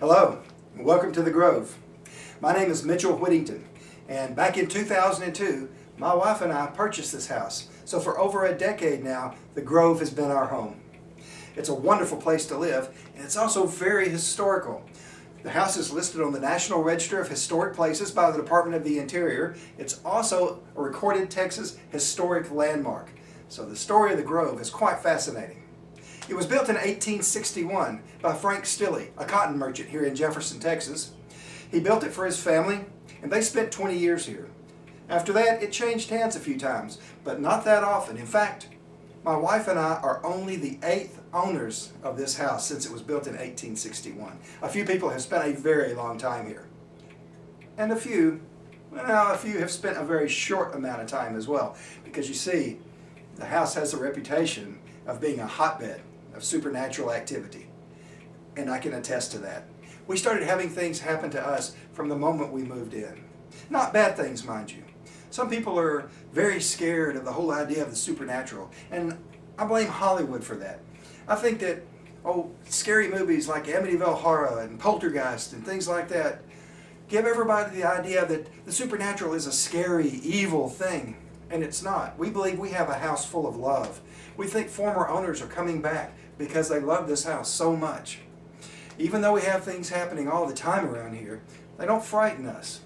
Hello, and welcome to the Grove. My name is Mitchel Whitington, and back in 2002, my wife and I purchased this house. So for over a decade now, the Grove has been our home. It's a wonderful place to live, and it's also very historical. The house is listed on the National Register of Historic Places by the Department of the Interior. It's also a recorded Texas historic landmark. So the story of the Grove is quite fascinating. It was built in 1861 by Frank Stilley, a cotton merchant here in Jefferson, Texas. He built it for his family, and they spent 20 years here. After that, it changed hands a few times, but not that often. In fact, my wife and I are only the 8th owners of this house since it was built in 1861. A few people have spent a very long time here. And a few have spent a very short amount of time as well. Because you see, the house has a reputation of being a hotbed of supernatural activity. And I can attest to that. We started having things happen to us from the moment we moved in. Not bad things, mind you. Some people are very scared of the whole idea of the supernatural, and I blame Hollywood for that. I think that, scary movies like Amityville Horror and Poltergeist and things like that give everybody the idea that the supernatural is a scary, evil thing, and it's not. We believe we have a house full of love. We think former owners are coming back because they love this house so much. Even though we have things happening all the time around here, they don't frighten us.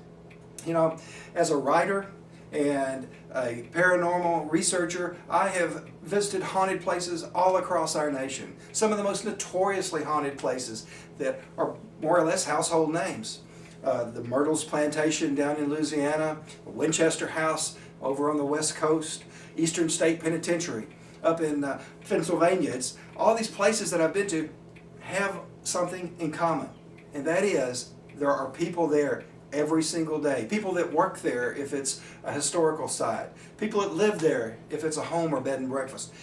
You know, as a writer and a paranormal researcher, I have visited haunted places all across our nation. Some of the most notoriously haunted places that are more or less household names. The Myrtles Plantation down in Louisiana, Winchester House over on the West Coast, Eastern State Penitentiary up in Pennsylvania. It's all these places that I've been to have something in common, and that is there are people there every single day. People that work there if it's a historical site. People that live there if it's a home or bed and breakfast.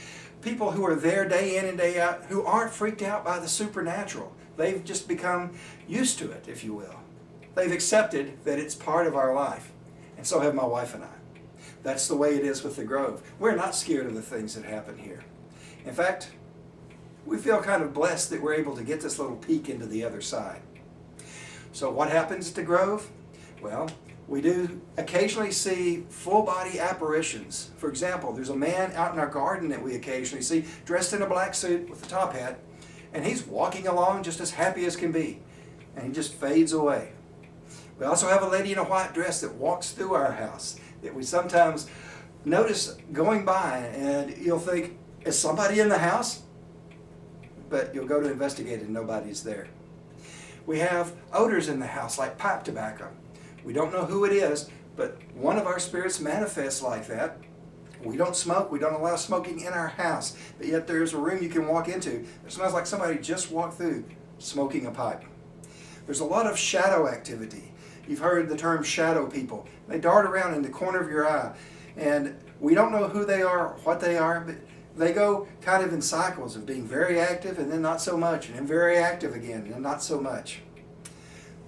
People who are there day in and day out who aren't freaked out by the supernatural. They've just become used to it, if you will. They've accepted that it's part of our life, and so have my wife and I. That's the way it is with the Grove. We're not scared of the things that happen here. In fact, we feel kind of blessed that we're able to get this little peek into the other side. So what happens at the Grove? Well, we do occasionally see full-body apparitions. For example, there's a man out in our garden that we occasionally see dressed in a black suit with a top hat, and he's walking along just as happy as can be, and he just fades away. We also have a lady in a white dress that walks through our house that we sometimes notice going by, and you'll think, is somebody in the house? But you'll go to investigate and nobody's there. We have odors in the house like pipe tobacco. We don't know who it is, but one of our spirits manifests like that. We don't smoke. We don't allow smoking in our house, but yet there's a room you can walk into that smells like somebody just walked through smoking a pipe. There's a lot of shadow activity. You've heard the term shadow people. They dart around in the corner of your eye, and we don't know who they are, what they are, but they go kind of in cycles of being very active and then not so much, and then very active again and not so much.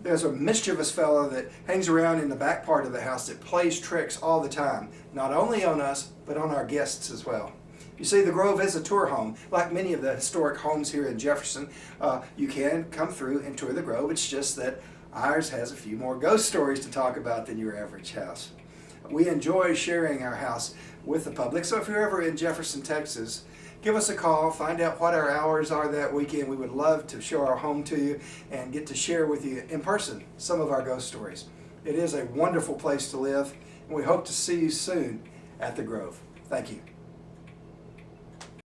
There's a mischievous fellow that hangs around in the back part of the house that plays tricks all the time, not only on us, but on our guests as well. You see, the Grove is a tour home. Like many of the historic homes here in Jefferson, you can come through and tour the Grove. It's just that ours has a few more ghost stories to talk about than your average house. We enjoy sharing our house with the public, so if you're ever in Jefferson, Texas, give us a call, find out what our hours are that weekend. We would love to show our home to you and get to share with you in person some of our ghost stories. It is a wonderful place to live, and we hope to see you soon at the Grove. Thank you.